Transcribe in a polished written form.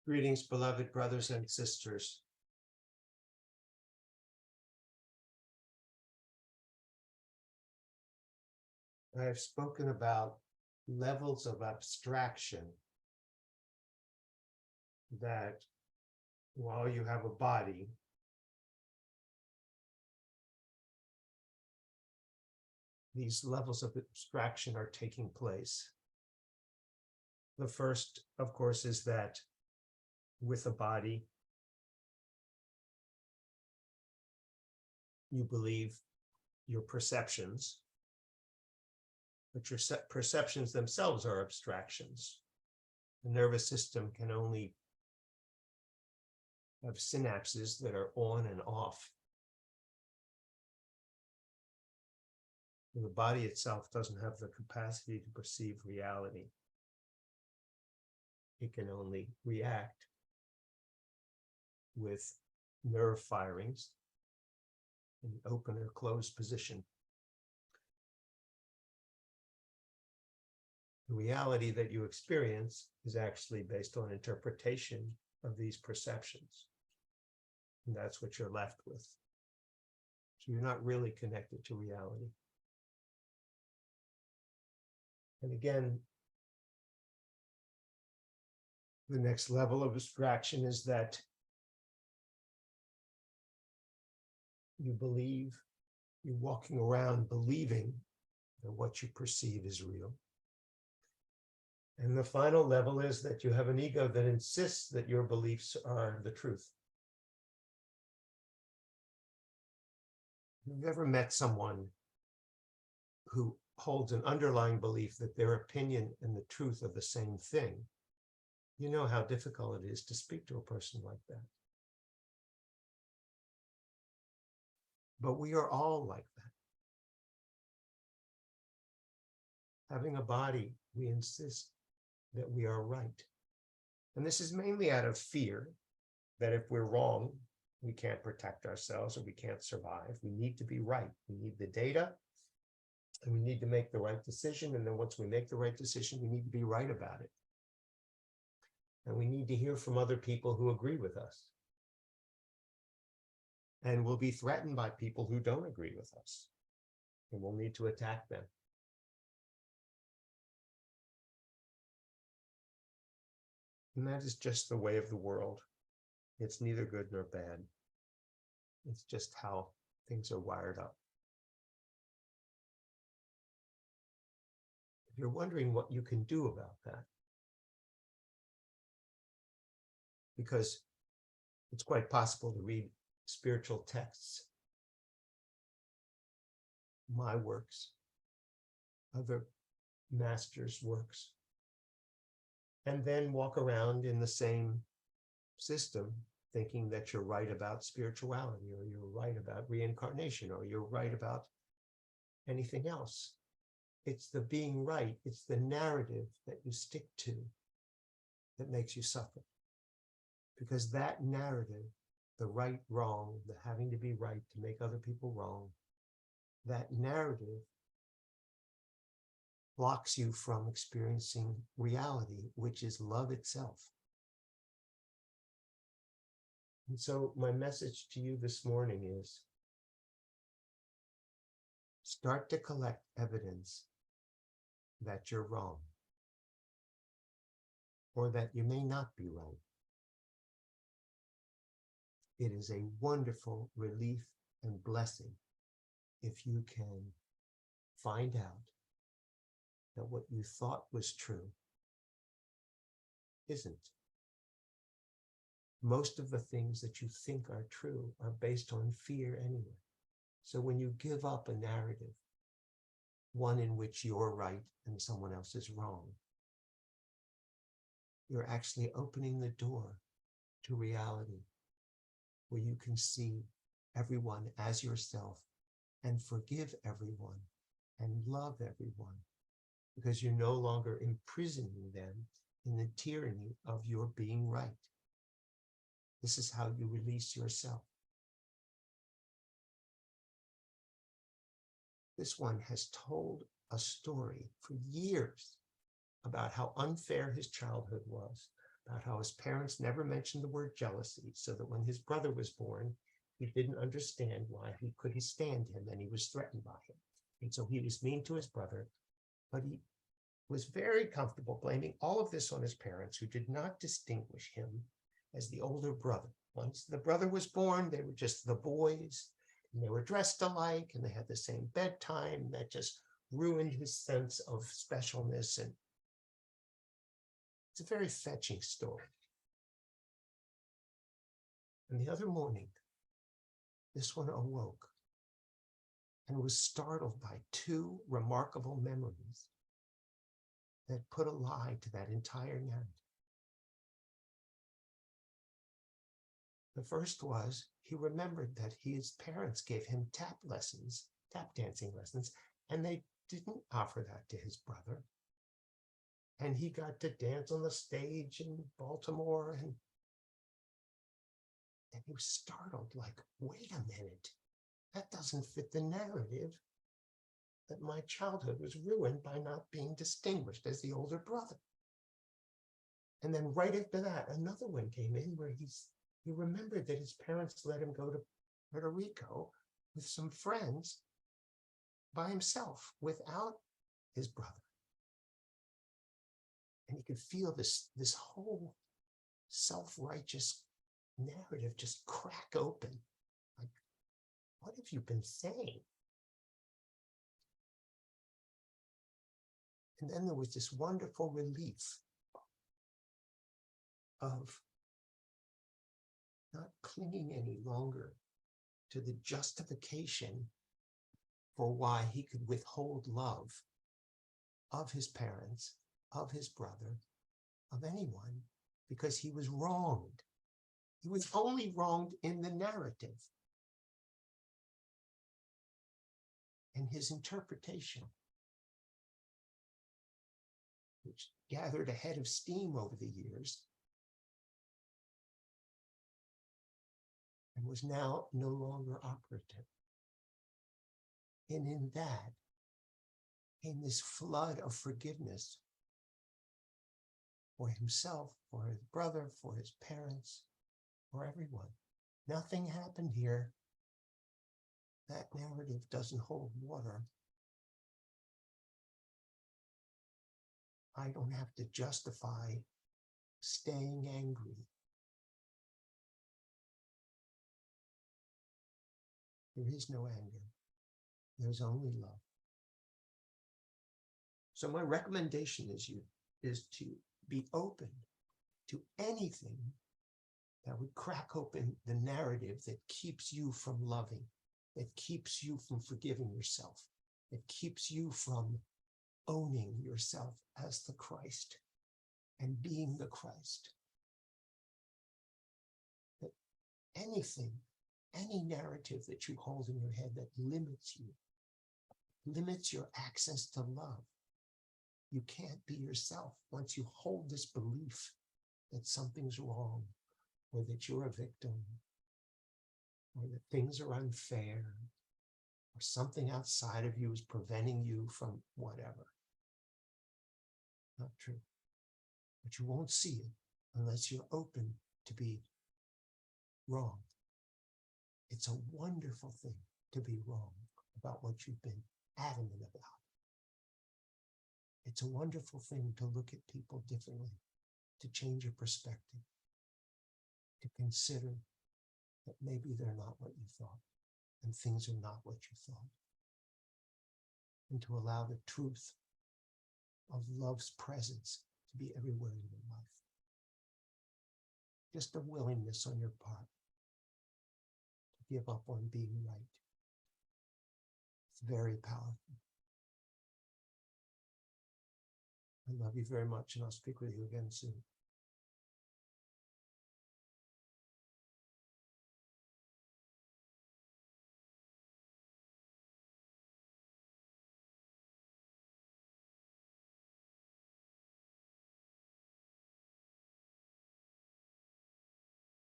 Greetings, beloved brothers and sisters. I have spoken about levels of abstraction that while you have a body, these levels of abstraction are taking place. The first, of course, is that with a body, you believe your perceptions, but your perceptions themselves are abstractions. The nervous system can only have synapses that are on and off. The body itself doesn't have the capacity to perceive reality. It can only react with nerve firings in open or closed position. The reality that you experience is actually based on interpretation of these perceptions. And that's what you're left with. So you're not really connected to reality. And again, the next level of abstraction is that you believe, you're walking around believing that what you perceive is real. And the final level is that you have an ego that insists that your beliefs are the truth. Have you ever met someone who holds an underlying belief that their opinion and the truth are the same thing? You know how difficult it is to speak to a person like that. But we are all like that. Having a body, we insist that we are right. And this is mainly out of fear that if we're wrong, we can't protect ourselves or we can't survive. We need to be right. We need the data and we need to make the right decision. And then once we make the right decision, we need to be right about it. And we need to hear from other people who agree with us. And we'll be threatened by people who don't agree with us. And we'll need to attack them. And that is just the way of the world. It's neither good nor bad. It's just how things are wired up. If you're wondering what you can do about that, because it's quite possible to read spiritual texts, my works, other masters' works, and then walk around in the same system thinking that you're right about spirituality, or you're right about reincarnation, or you're right about anything else. It's the being right, it's the narrative that you stick to that makes you suffer. Because that narrative, the right, wrong, the having to be right to make other people wrong, that narrative blocks you from experiencing reality, which is love itself. And so my message to you this morning is, start to collect evidence that you're wrong, or that you may not be right. It is a wonderful relief and blessing if you can find out that what you thought was true isn't. Most of the things that you think are true are based on fear anyway. So when you give up a narrative, one in which you're right and someone else is wrong, you're actually opening the door to reality, where you can see everyone as yourself and forgive everyone and love everyone, because you're no longer imprisoning them in the tyranny of your being right. This is how you release yourself. This one has told a story for years about how unfair his childhood was, about how his parents never mentioned the word jealousy, so that when his brother was born, he didn't understand why he couldn't stand him and he was threatened by him. And so he was mean to his brother, but he was very comfortable blaming all of this on his parents, who did not distinguish him as the older brother. Once the brother was born, they were just the boys, and they were dressed alike, and they had the same bedtime. That just ruined his sense of specialness. And it's a very fetching story. And the other morning, this one awoke and was startled by two remarkable memories that put a lie to that entire narrative. The first was, he remembered that his parents gave him tap dancing lessons, and they didn't offer that to his brother. And he got to dance on the stage in Baltimore, and he was startled, like, wait a minute, that doesn't fit the narrative that my childhood was ruined by not being distinguished as the older brother. And then right after that, another one came in where he remembered that his parents let him go to Puerto Rico with some friends by himself without his brother. And he could feel this whole self-righteous narrative just crack open. Like, what have you been saying? And then there was this wonderful relief of not clinging any longer to the justification for why he could withhold love of his parents, of his brother, of anyone, because he was wronged. He was only wronged in the narrative. And his interpretation, which gathered a head of steam over the years, and was now no longer operative. And in that came this flood of forgiveness for himself, for his brother, for his parents, for everyone. Nothing happened here. That narrative doesn't hold water. I don't have to justify staying angry. There is no anger. There's only love. So my recommendation is to be open to anything that would crack open the narrative that keeps you from loving, that keeps you from forgiving yourself, that keeps you from owning yourself as the Christ and being the Christ. That anything, any narrative that you hold in your head that limits you, limits your access to love. You can't be yourself once you hold this belief that something's wrong, or that you're a victim, or that things are unfair, or something outside of you is preventing you from whatever. Not true. But you won't see it unless you're open to be wrong. It's a wonderful thing to be wrong about what you've been adamant about. It's a wonderful thing to look at people differently, to change your perspective, to consider that maybe they're not what you thought, and things are not what you thought, and to allow the truth of love's presence to be everywhere in your life. Just a willingness on your part to give up on being right. It's very powerful. I love you very much, and I'll speak with you again soon.